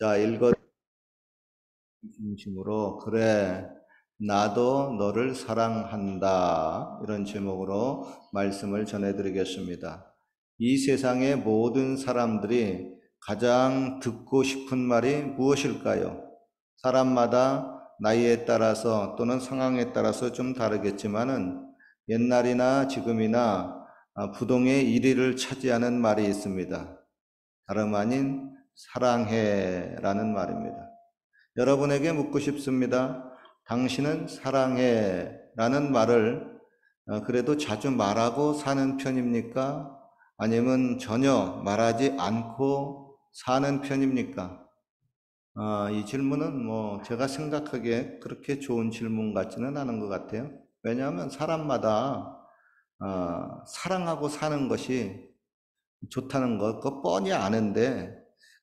자, 읽어 중심으로 그래 나도 너를 사랑한다 이런 제목으로 말씀을 전해드리겠습니다. 이 세상의 모든 사람들이 가장 듣고 싶은 말이 무엇일까요? 사람마다 나이에 따라서 또는 상황에 따라서 좀 다르겠지만은 옛날이나 지금이나 부동의 1위를 차지하는 말이 있습니다. 다름 아닌 사랑해라는 말입니다. 여러분에게 묻고 싶습니다. 당신은 사랑해 라는 말을 그래도 자주 말하고 사는 편입니까? 아니면 전혀 말하지 않고 사는 편입니까? 이 질문은 제가 생각하기에 그렇게 좋은 질문 같지는 않은 것 같아요. 왜냐하면 사람마다 사랑하고 사는 것이 좋다는 것, 그거 뻔히 아는데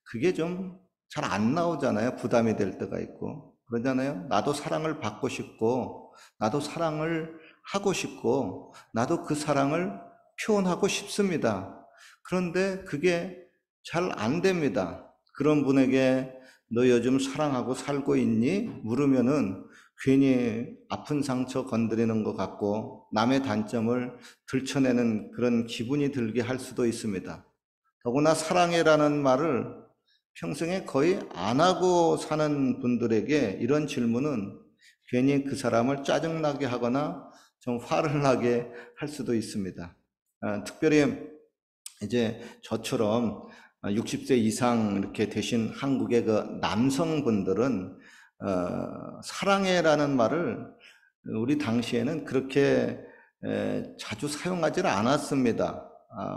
그게 좀 잘 안 나오잖아요. 부담이 될 때가 있고. 그러잖아요. 나도 사랑을 받고 싶고, 나도 사랑을 하고 싶고, 나도 그 사랑을 표현하고 싶습니다. 그런데 그게 잘 안 됩니다. 그런 분에게 너 요즘 사랑하고 살고 있니? 물으면은 괜히 아픈 상처 건드리는 것 같고 남의 단점을 들춰내는 그런 기분이 들게 할 수도 있습니다. 더구나 사랑해라는 말을 평생에 거의 안 하고 사는 분들에게 이런 질문은 괜히 그 사람을 짜증나게 하거나 좀 화를 나게 할 수도 있습니다. 특별히 이제 저처럼 60세 이상 이렇게 되신 한국의 그 남성분들은 사랑해라는 말을 우리 당시에는 그렇게 자주 사용하지를 않았습니다.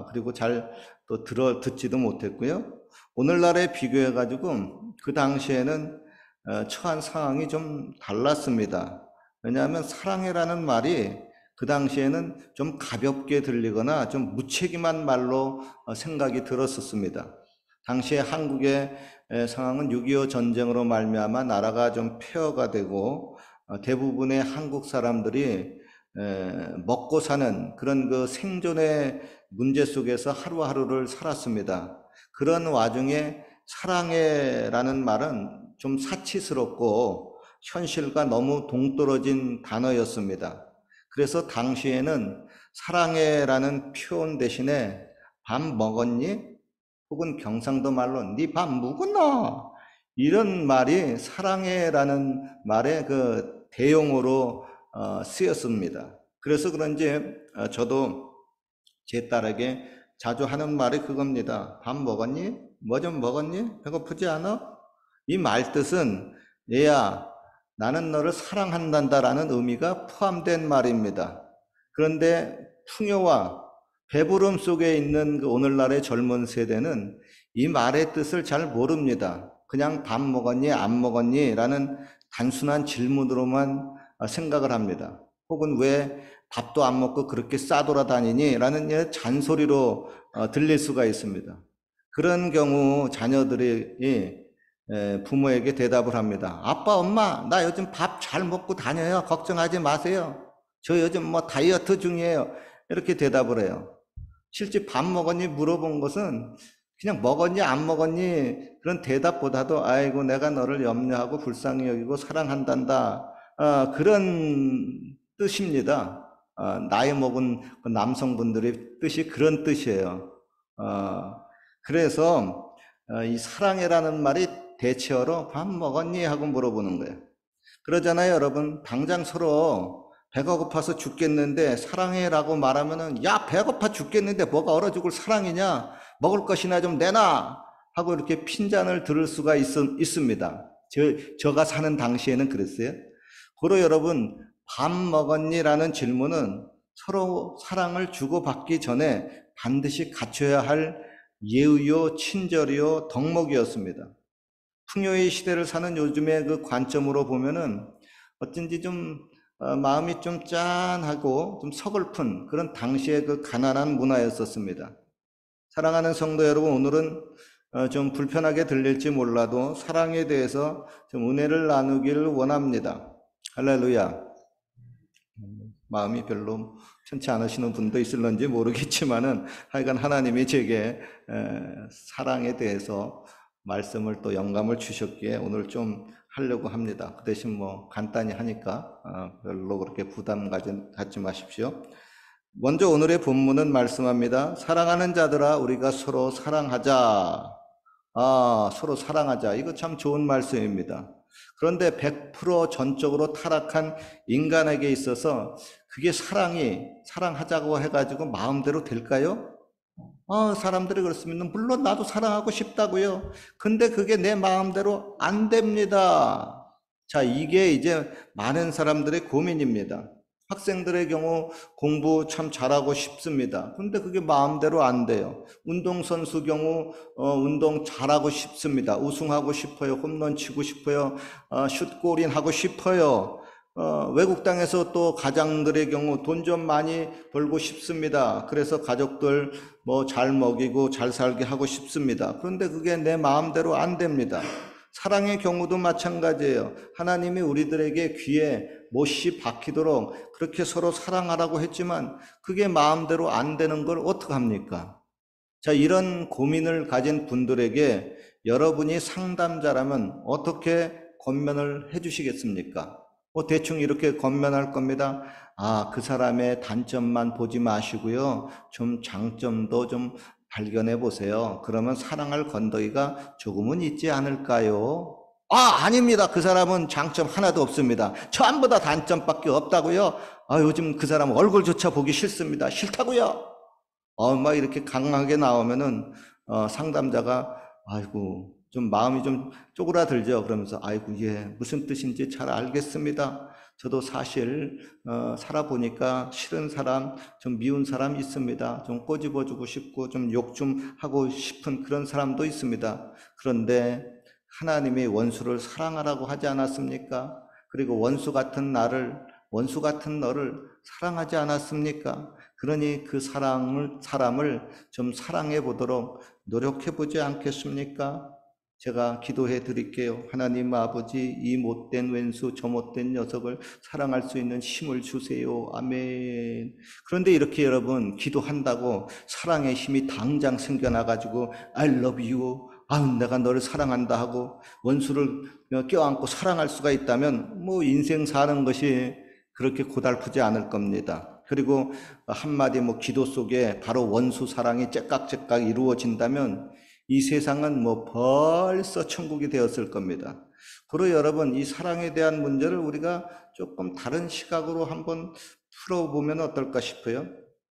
그리고 잘 또 듣지도 못했고요. 오늘날에 비교해 가지고 그 당시에는 처한 상황이 좀 달랐습니다. 왜냐하면 사랑해라는 말이 그 당시에는 좀 가볍게 들리거나 좀 무책임한 말로 생각이 들었었습니다. 당시에 한국의 상황은 6.25 전쟁으로 말미암아 나라가 좀 폐허가 되고 대부분의 한국 사람들이 먹고 사는 그런 그 생존의 문제 속에서 하루하루를 살았습니다. 그런 와중에 사랑해라는 말은 좀 사치스럽고 현실과 너무 동떨어진 단어였습니다. 그래서 당시에는 사랑해라는 표현 대신에 밥 먹었니? 혹은 경상도 말로 니 밥 묵었나? 이런 말이 사랑해라는 말의 그 대용어로 쓰였습니다. 그래서 그런지 저도 제 딸에게 자주 하는 말이 그겁니다. 밥 먹었니? 뭐 좀 먹었니? 배고프지 않아? 이 말 뜻은 얘야 나는 너를 사랑한단다라는 의미가 포함된 말입니다. 그런데 풍요와 배부름 속에 있는 그 오늘날의 젊은 세대는 이 말의 뜻을 잘 모릅니다. 그냥 밥 먹었니, 안 먹었니? 라는 단순한 질문으로만 생각을 합니다. 혹은 왜 밥도 안 먹고 그렇게 싸돌아다니니? 라는 잔소리로 들릴 수가 있습니다. 그런 경우 자녀들이 부모에게 대답을 합니다. 아빠, 엄마, 나 요즘 밥 잘 먹고 다녀요. 걱정하지 마세요. 저 요즘 뭐 다이어트 중이에요. 이렇게 대답을 해요. 실제 밥 먹었니 물어본 것은 그냥 먹었니 안 먹었니 그런 대답보다도 아이고 내가 너를 염려하고 불쌍히 여기고 사랑한단다 그런 뜻입니다. 나이 먹은 남성분들의 뜻이 그런 뜻이에요. 그래서 이 사랑해라는 말이 대체어로 밥 먹었니 하고 물어보는 거예요. 그러잖아요, 여러분. 당장 서로 배가 고파서 죽겠는데 사랑해라고 말하면은 야, 배고파 죽겠는데 뭐가 얼어 죽을 사랑이냐? 먹을 것이나 좀 내놔 하고 이렇게 핀잔을 들을 수가 있습니다. 저가 사는 당시에는 그랬어요. 그러 여러분, 밥 먹었니라는 질문은 서로 사랑을 주고받기 전에 반드시 갖춰야 할 예의요, 친절이요, 덕목이었습니다. 풍요의 시대를 사는 요즘의 그 관점으로 보면은 어쩐지 좀 마음이 좀 짠하고 좀 서글픈 그런 당시의 그 가난한 문화였었습니다. 사랑하는 성도 여러분, 오늘은 좀 불편하게 들릴지 몰라도 사랑에 대해서 좀 은혜를 나누기를 원합니다. 할렐루야. 마음이 별로 편치 않으시는 분도 있을런지 모르겠지만은 하여간 하나님이 제게 사랑에 대해서 말씀을 또 영감을 주셨기에 오늘 좀 하려고 합니다. 그 대신 뭐 간단히 하니까 별로 그렇게 부담 갖지 마십시오. 먼저 오늘의 본문은 말씀합니다. 사랑하는 자들아 우리가 서로 사랑하자. 서로 사랑하자. 이거 참 좋은 말씀입니다. 그런데 100% 전적으로 타락한 인간에게 있어서 그게 사랑하자고 해가지고 마음대로 될까요? 사람들이 그렇습니다. 물론 나도 사랑하고 싶다고요. 근데 그게 내 마음대로 안 됩니다. 자, 이게 이제 많은 사람들의 고민입니다. 학생들의 경우 공부 참 잘하고 싶습니다. 근데 그게 마음대로 안 돼요. 운동선수 경우 운동 잘하고 싶습니다. 우승하고 싶어요. 홈런 치고 싶어요. 슛골인 하고 싶어요. 외국 땅에서 또 가장들의 경우 돈 좀 많이 벌고 싶습니다. 그래서 가족들 뭐 잘 먹이고 잘 살게 하고 싶습니다. 그런데 그게 내 마음대로 안 됩니다. 사랑의 경우도 마찬가지예요. 하나님이 우리들에게 귀에 못이 박히도록 그렇게 서로 사랑하라고 했지만 그게 마음대로 안 되는 걸 어떡합니까? 자, 이런 고민을 가진 분들에게 여러분이 상담자라면 어떻게 권면을 해 주시겠습니까? 대충 이렇게 권면할 겁니다. 그 사람의 단점만 보지 마시고요. 좀 장점도 좀 발견해 보세요. 그러면 사랑할 건더기가 조금은 있지 않을까요? 아닙니다. 그 사람은 장점 하나도 없습니다. 전부 다 단점밖에 없다고요? 요즘 그 사람 얼굴조차 보기 싫습니다. 싫다고요? 막 이렇게 강하게 나오면은, 상담자가, 아이고, 좀 마음이 좀 쪼그라들죠. 그러면서, 아이고, 예, 무슨 뜻인지 잘 알겠습니다. 저도 사실, 살아보니까 싫은 사람, 좀 미운 사람 있습니다. 좀 꼬집어주고 싶고, 좀 욕 좀 하고 싶은 그런 사람도 있습니다. 그런데 하나님이 원수를 사랑하라고 하지 않았습니까? 그리고 원수 같은 너를 사랑하지 않았습니까? 그러니 그 사람을 좀 사랑해 보도록 노력해 보지 않겠습니까? 제가 기도해 드릴게요. 하나님 아버지, 이 못된 왼수, 저 못된 녀석을 사랑할 수 있는 힘을 주세요. 아멘. 그런데 이렇게 여러분, 기도한다고 사랑의 힘이 당장 생겨나가지고, I love you. 내가 너를 사랑한다 하고, 원수를 껴안고 사랑할 수가 있다면, 인생 사는 것이 그렇게 고달프지 않을 겁니다. 그리고 한마디 기도 속에 바로 원수 사랑이 째깍째깍 이루어진다면 이 세상은 벌써 천국이 되었을 겁니다. 그리고 여러분, 이 사랑에 대한 문제를 우리가 조금 다른 시각으로 한번 풀어보면 어떨까 싶어요.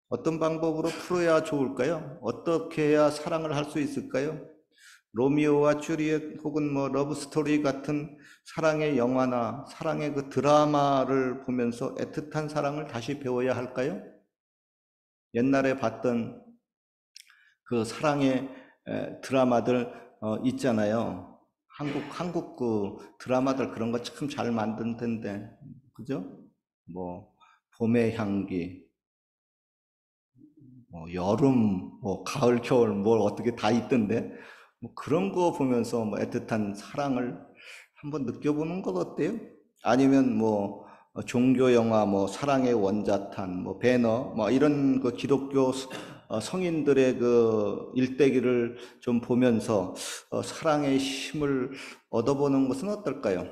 어떤 방법으로 풀어야 좋을까요? 어떻게 해야 사랑을 할 수 있을까요? 로미오와 주리엣 혹은 러브 스토리 같은 사랑의 영화나 사랑의 그 드라마를 보면서 애틋한 사랑을 다시 배워야 할까요? 옛날에 봤던 그 사랑의 드라마들 있잖아요. 한국 그 드라마들 그런 거 참 잘 만든 텐데, 그죠? 봄의 향기, 여름, 가을, 겨울, 어떻게 다 있던데, 그런 거 보면서 애틋한 사랑을 한번 느껴보는 것 어때요? 아니면 종교 영화, 사랑의 원자탄, 배너, 이런 그 기독교 성인들의 그 일대기를 좀 보면서 사랑의 힘을 얻어보는 것은 어떨까요?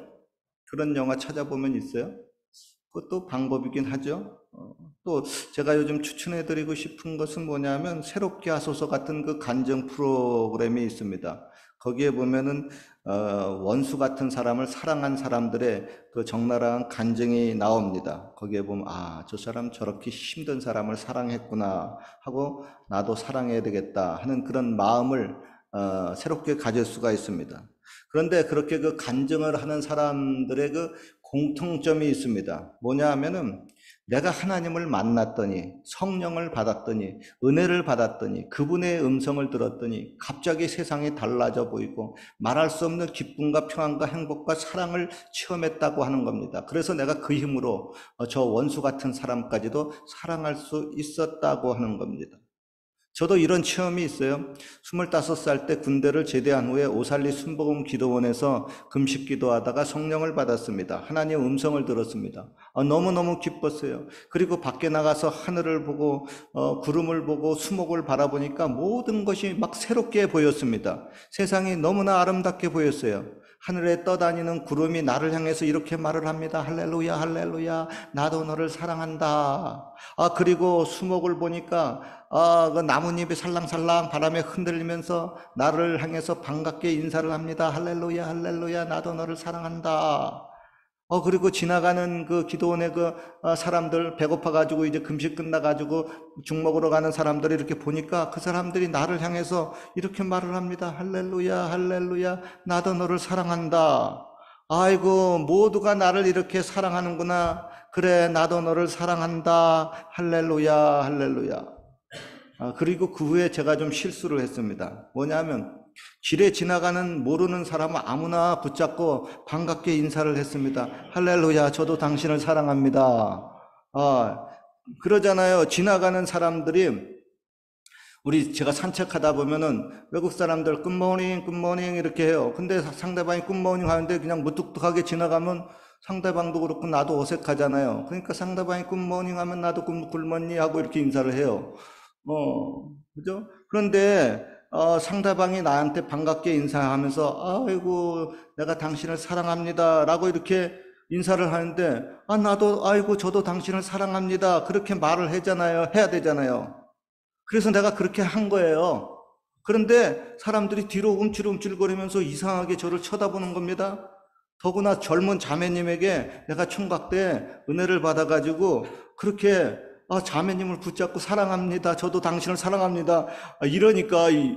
그런 영화 찾아보면 있어요? 그것도 방법이긴 하죠. 또 제가 요즘 추천해드리고 싶은 것은 뭐냐면 새롭게 하소서 같은 그 간증 프로그램이 있습니다. 거기에 보면은 원수 같은 사람을 사랑한 사람들의 그 적나라한 간증이 나옵니다. 거기에 보면 저 사람 저렇게 힘든 사람을 사랑했구나 하고 나도 사랑해야 되겠다 하는 그런 마음을 새롭게 가질 수가 있습니다. 그런데 그렇게 그 간증을 하는 사람들의 그 공통점이 있습니다. 뭐냐 하면은 내가 하나님을 만났더니 성령을 받았더니 은혜를 받았더니 그분의 음성을 들었더니 갑자기 세상이 달라져 보이고 말할 수 없는 기쁨과 평안과 행복과 사랑을 체험했다고 하는 겁니다. 그래서 내가 그 힘으로 저 원수 같은 사람까지도 사랑할 수 있었다고 하는 겁니다. 저도 이런 체험이 있어요. 25살 때 군대를 제대한 후에 오살리 순복음 기도원에서 금식 기도하다가 성령을 받았습니다. 하나님의 음성을 들었습니다. 너무너무 기뻤어요. 그리고 밖에 나가서 하늘을 보고 구름을 보고 수목을 바라보니까 모든 것이 막 새롭게 보였습니다. 세상이 너무나 아름답게 보였어요. 하늘에 떠다니는 구름이 나를 향해서 이렇게 말을 합니다. 할렐루야, 할렐루야, 나도 너를 사랑한다. 그리고 수목을 보니까 그 나뭇잎이 살랑살랑 바람에 흔들리면서 나를 향해서 반갑게 인사를 합니다. 할렐루야, 할렐루야, 나도 너를 사랑한다. 그리고 지나가는 그 기도원의 사람들, 배고파가지고 이제 금식 끝나가지고 죽 먹으러 가는 사람들이 이렇게 보니까 그 사람들이 나를 향해서 이렇게 말을 합니다. 할렐루야, 할렐루야, 나도 너를 사랑한다. 아이고, 모두가 나를 이렇게 사랑하는구나. 그래, 나도 너를 사랑한다. 할렐루야, 할렐루야. 그리고 그 후에 제가 좀 실수를 했습니다. 뭐냐면, 길에 지나가는 모르는 사람은 아무나 붙잡고 반갑게 인사를 했습니다. 할렐루야, 저도 당신을 사랑합니다. 그러잖아요. 지나가는 사람들이, 제가 산책하다 보면은 외국 사람들 굿모닝, 굿모닝 이렇게 해요. 근데 상대방이 굿모닝 하는데 그냥 무뚝뚝하게 지나가면 상대방도 그렇고 나도 어색하잖아요. 그러니까 상대방이 굿모닝 하면 나도 굿모닝 하고 이렇게 인사를 해요. 그죠? 그런데 상대방이 나한테 반갑게 인사하면서 아이고 내가 당신을 사랑합니다 라고 이렇게 인사를 하는데 나도 아이고 저도 당신을 사랑합니다 그렇게 말을 해야 되잖아요. 그래서 내가 그렇게 한 거예요. 그런데 사람들이 뒤로 움찔움찔거리면서 이상하게 저를 쳐다보는 겁니다. 더구나 젊은 자매님에게 내가 총각 때 은혜를 받아가지고 그렇게 자매님을 붙잡고 사랑합니다. 저도 당신을 사랑합니다. 이러니까 이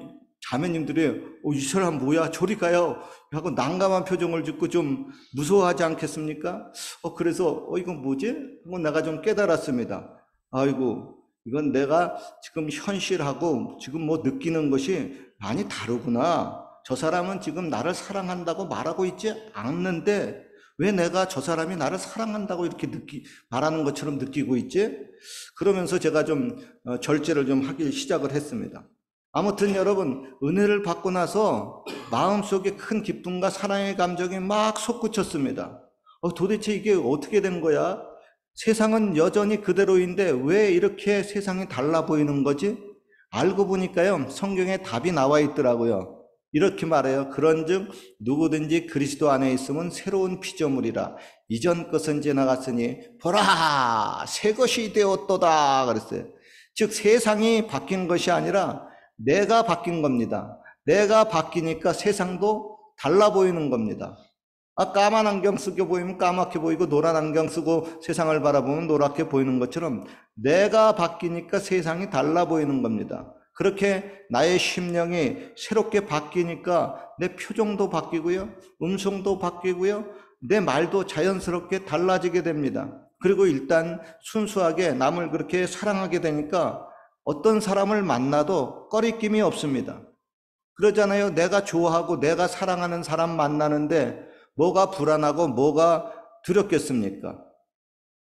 자매님들이 이 사람 뭐야? 저리 가요. 하고 난감한 표정을 짓고 좀 무서워하지 않겠습니까? 그래서 이건 뭐지? 하고 내가 좀 깨달았습니다. 아이고 이건 내가 지금 현실하고 지금 뭐 느끼는 것이 많이 다르구나. 저 사람은 지금 나를 사랑한다고 말하고 있지 않는데 왜 내가 저 사람이 나를 사랑한다고 이렇게 말하는 것처럼 느끼고 있지? 그러면서 제가 좀 절제를 좀 하기 시작을 했습니다. 아무튼 여러분 은혜를 받고 나서 마음속에 큰 기쁨과 사랑의 감정이 막 솟구쳤습니다. 도대체 이게 어떻게 된 거야? 세상은 여전히 그대로인데 왜 이렇게 세상이 달라 보이는 거지? 알고 보니까요 성경에 답이 나와 있더라고요. 이렇게 말해요. 그런즉 누구든지 그리스도 안에 있으면 새로운 피조물이라. 이전 것은 지나갔으니 보라 새 것이 되었도다 그랬어요. 즉 세상이 바뀐 것이 아니라 내가 바뀐 겁니다. 내가 바뀌니까 세상도 달라 보이는 겁니다. 까만 안경 쓰고 보이면 까맣게 보이고 노란 안경 쓰고 세상을 바라보면 노랗게 보이는 것처럼 내가 바뀌니까 세상이 달라 보이는 겁니다. 그렇게 나의 심령이 새롭게 바뀌니까 내 표정도 바뀌고요. 음성도 바뀌고요. 내 말도 자연스럽게 달라지게 됩니다. 그리고 일단 순수하게 남을 그렇게 사랑하게 되니까 어떤 사람을 만나도 꺼리낌이 없습니다. 그러잖아요. 내가 좋아하고 내가 사랑하는 사람 만나는데 뭐가 불안하고 뭐가 두렵겠습니까?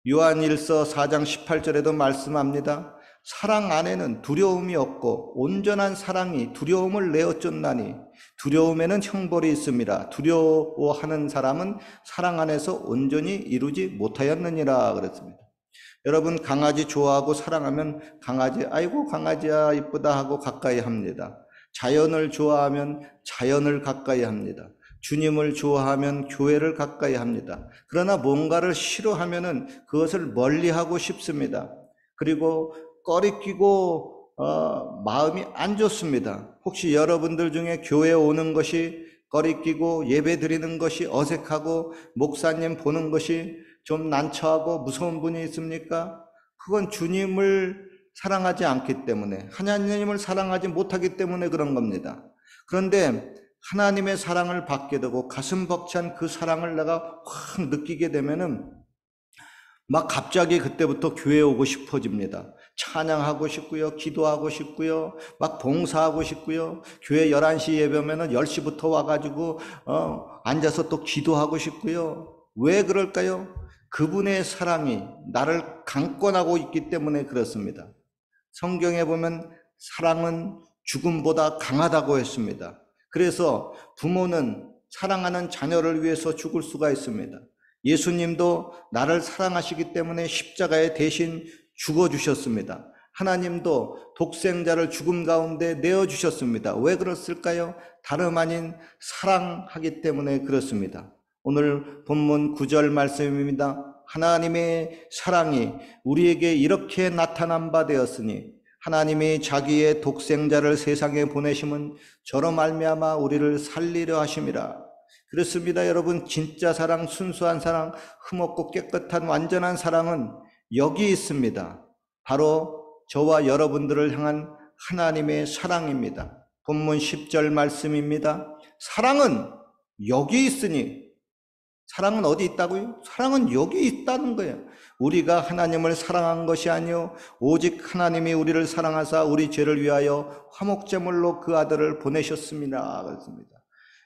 요한일서 4장 18절에도 말씀합니다. 사랑 안에는 두려움이 없고 온전한 사랑이 두려움을 내어쫓나니 두려움에는 형벌이 있습니다. 두려워하는 사람은 사랑 안에서 온전히 이루지 못하였느니라 그랬습니다. 여러분 강아지 좋아하고 사랑하면 강아지 아이고 강아지야 이쁘다 하고 가까이 합니다. 자연을 좋아하면 자연을 가까이 합니다. 주님을 좋아하면 교회를 가까이 합니다. 그러나 뭔가를 싫어하면은 그것을 멀리하고 싶습니다. 그리고 꺼리끼고 마음이 안 좋습니다. 혹시 여러분들 중에 교회 오는 것이 꺼리끼고 예배 드리는 것이 어색하고 목사님 보는 것이 좀 난처하고 무서운 분이 있습니까? 그건 주님을 사랑하지 않기 때문에 하나님을 사랑하지 못하기 때문에 그런 겁니다. 그런데 하나님의 사랑을 받게 되고 가슴 벅찬 그 사랑을 내가 확 느끼게 되면은 막 갑자기 그때부터 교회에 오고 싶어집니다. 찬양하고 싶고요. 기도하고 싶고요. 막 봉사하고 싶고요. 교회 11시 예배면은 10시부터 와가지고 앉아서 또 기도하고 싶고요. 왜 그럴까요? 그분의 사랑이 나를 강권하고 있기 때문에 그렇습니다. 성경에 보면 사랑은 죽음보다 강하다고 했습니다. 그래서 부모는 사랑하는 자녀를 위해서 죽을 수가 있습니다. 예수님도 나를 사랑하시기 때문에 십자가에 대신 죽어주셨습니다. 하나님도 독생자를 죽음 가운데 내어주셨습니다. 왜 그랬을까요? 다름 아닌 사랑하기 때문에 그렇습니다. 오늘 본문 9절 말씀입니다. 하나님의 사랑이 우리에게 이렇게 나타난 바 되었으니 하나님이 자기의 독생자를 세상에 보내심은 저로 말미암아 우리를 살리려 하심이라. 그렇습니다. 여러분, 진짜 사랑, 순수한 사랑, 흠없고 깨끗한 완전한 사랑은 여기 있습니다. 바로 저와 여러분들을 향한 하나님의 사랑입니다. 본문 10절 말씀입니다. 사랑은 여기 있으니, 사랑은 어디 있다고요? 사랑은 여기 있다는 거예요. 우리가 하나님을 사랑한 것이 아니요 오직 하나님이 우리를 사랑하사 우리 죄를 위하여 화목제물로 그 아들을 보내셨습니다. 그렇습니다.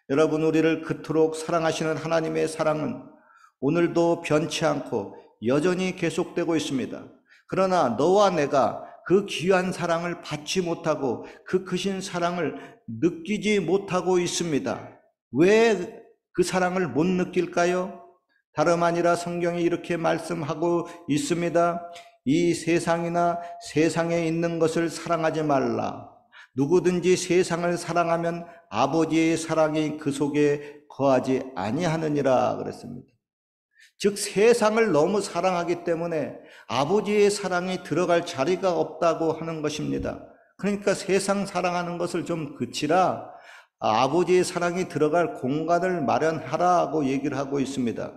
여러분, 우리를 그토록 사랑하시는 하나님의 사랑은 오늘도 변치 않고 여전히 계속되고 있습니다. 그러나 너와 내가 그 귀한 사랑을 받지 못하고 그 크신 사랑을 느끼지 못하고 있습니다. 왜 그 사랑을 못 느낄까요? 다름 아니라 성경이 이렇게 말씀하고 있습니다. 이 세상이나 세상에 있는 것을 사랑하지 말라. 누구든지 세상을 사랑하면 아버지의 사랑이 그 속에 거하지 아니하느니라 그랬습니다. 즉 세상을 너무 사랑하기 때문에 아버지의 사랑이 들어갈 자리가 없다고 하는 것입니다. 그러니까 세상 사랑하는 것을 좀 그치라, 아버지의 사랑이 들어갈 공간을 마련하라고 얘기를 하고 있습니다.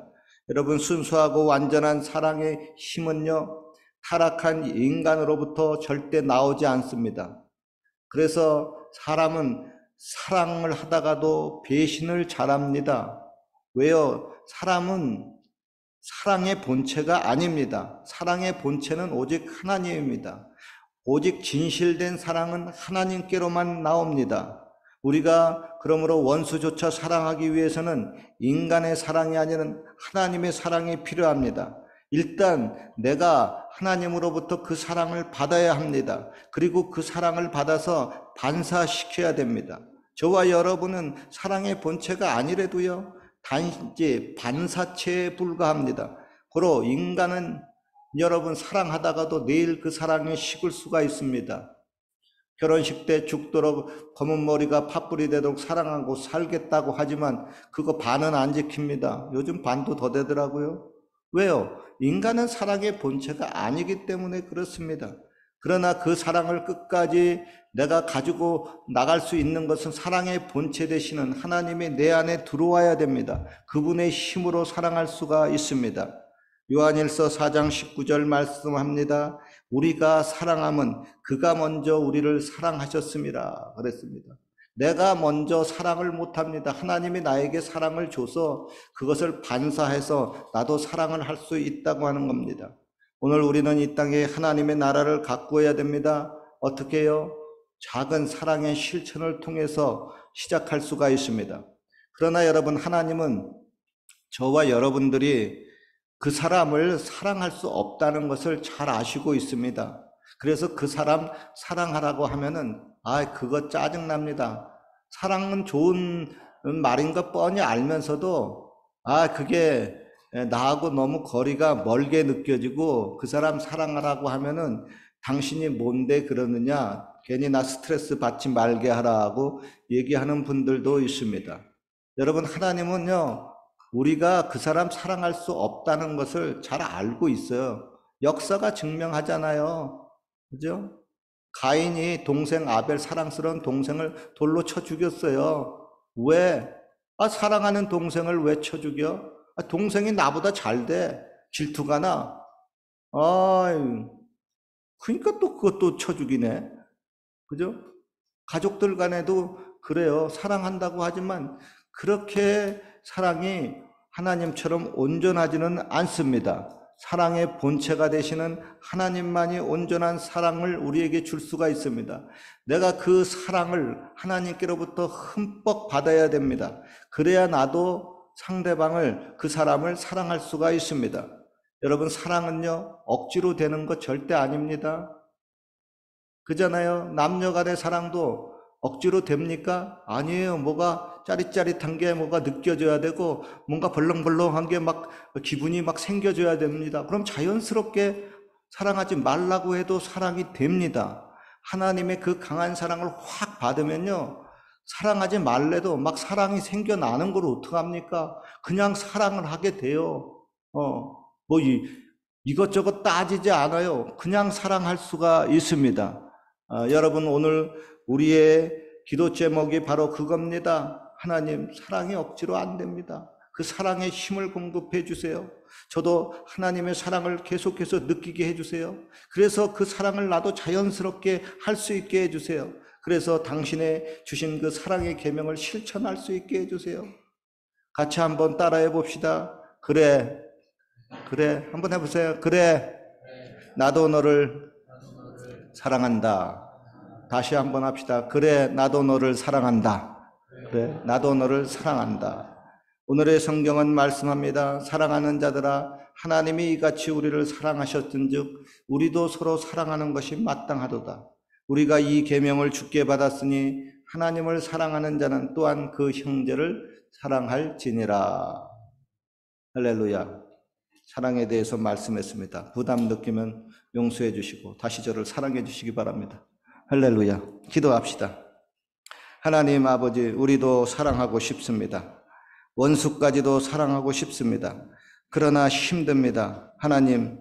여러분, 순수하고 완전한 사랑의 힘은요, 타락한 인간으로부터 절대 나오지 않습니다. 그래서 사람은 사랑을 하다가도 배신을 잘합니다. 왜요? 사람은 사랑의 본체가 아닙니다. 사랑의 본체는 오직 하나님입니다. 오직 진실된 사랑은 하나님께로만 나옵니다. 우리가 그러므로 원수조차 사랑하기 위해서는 인간의 사랑이 아니라 하나님의 사랑이 필요합니다. 일단 내가 하나님으로부터 그 사랑을 받아야 합니다. 그리고 그 사랑을 받아서 반사시켜야 됩니다. 저와 여러분은 사랑의 본체가 아니래도요, 단지 반사체에 불과합니다. 고로 인간은 여러분 사랑하다가도 내일 그 사랑에 식을 수가 있습니다. 결혼식 때 죽도록 검은 머리가 팥불이 되도록 사랑하고 살겠다고 하지만 그거 반은 안 지킵니다. 요즘 반도 더 되더라고요. 왜요? 인간은 사랑의 본체가 아니기 때문에 그렇습니다. 그러나 그 사랑을 끝까지 내가 가지고 나갈 수 있는 것은 사랑의 본체 되시는 하나님이 내 안에 들어와야 됩니다. 그분의 힘으로 사랑할 수가 있습니다. 요한일서 4장 19절 말씀합니다. 우리가 사랑함은 그가 먼저 우리를 사랑하셨습니다. 그랬습니다. 내가 먼저 사랑을 못합니다. 하나님이 나에게 사랑을 줘서 그것을 반사해서 나도 사랑을 할 수 있다고 하는 겁니다. 오늘 우리는 이 땅에 하나님의 나라를 가꾸어야 됩니다. 어떻게 해요? 작은 사랑의 실천을 통해서 시작할 수가 있습니다. 그러나 여러분, 하나님은 저와 여러분들이 그 사람을 사랑할 수 없다는 것을 잘 아시고 있습니다. 그래서 그 사람 사랑하라고 하면은 그거 짜증납니다. 사랑은 좋은 말인 거 뻔히 알면서도 그게 나하고 너무 거리가 멀게 느껴지고 그 사람 사랑하라고 하면은 당신이 뭔데 그러느냐, 괜히 나 스트레스 받지 말게 하라고 얘기하는 분들도 있습니다. 여러분, 하나님은요, 우리가 그 사람 사랑할 수 없다는 것을 잘 알고 있어요. 역사가 증명하잖아요. 그죠? 가인이 동생 아벨, 사랑스러운 동생을 돌로 쳐 죽였어요. 왜? 사랑하는 동생을 왜 쳐 죽여? 동생이 나보다 잘 돼. 질투가 나. 그러니까 또 그것도 쳐 죽이네. 그죠? 가족들 간에도 그래요. 사랑한다고 하지만 그렇게 사랑이 하나님처럼 온전하지는 않습니다. 사랑의 본체가 되시는 하나님만이 온전한 사랑을 우리에게 줄 수가 있습니다. 내가 그 사랑을 하나님께로부터 흠뻑 받아야 됩니다. 그래야 나도 상대방을, 그 사람을 사랑할 수가 있습니다. 여러분, 사랑은요, 억지로 되는 거 절대 아닙니다. 그잖아요. 남녀 간의 사랑도 억지로 됩니까? 아니에요. 뭐가 짜릿짜릿한 게 뭐가 느껴져야 되고 뭔가 벌렁벌렁한 게 막 기분이 막 생겨져야 됩니다. 그럼 자연스럽게 사랑하지 말라고 해도 사랑이 됩니다. 하나님의 그 강한 사랑을 확 받으면요, 사랑하지 말래도 막 사랑이 생겨나는 걸 어떡합니까? 그냥 사랑을 하게 돼요. 뭐 이것저것 따지지 않아요. 그냥 사랑할 수가 있습니다. 여러분, 오늘 우리의 기도 제목이 바로 그겁니다. 하나님, 사랑이 억지로 안 됩니다. 그 사랑의 힘을 공급해 주세요. 저도 하나님의 사랑을 계속해서 느끼게 해주세요. 그래서 그 사랑을 나도 자연스럽게 할 수 있게 해주세요. 그래서 당신의 주신 그 사랑의 계명을 실천할 수 있게 해주세요. 같이 한번 따라해 봅시다. 그래, 그래, 한번 해보세요. 그래, 나도 너를 사랑한다. 다시 한번 합시다. 그래, 나도 너를 사랑한다. 그래, 나도 너를 사랑한다. 오늘의 성경은 말씀합니다. 사랑하는 자들아, 하나님이 이같이 우리를 사랑하셨은즉 우리도 서로 사랑하는 것이 마땅하도다. 우리가 이 계명을 주께 받았으니 하나님을 사랑하는 자는 또한 그 형제를 사랑할지니라. 할렐루야. 사랑에 대해서 말씀했습니다. 부담 느끼면 용서해 주시고 다시 저를 사랑해 주시기 바랍니다. 할렐루야. 기도합시다. 하나님 아버지, 우리도 사랑하고 싶습니다. 원수까지도 사랑하고 싶습니다. 그러나 힘듭니다. 하나님,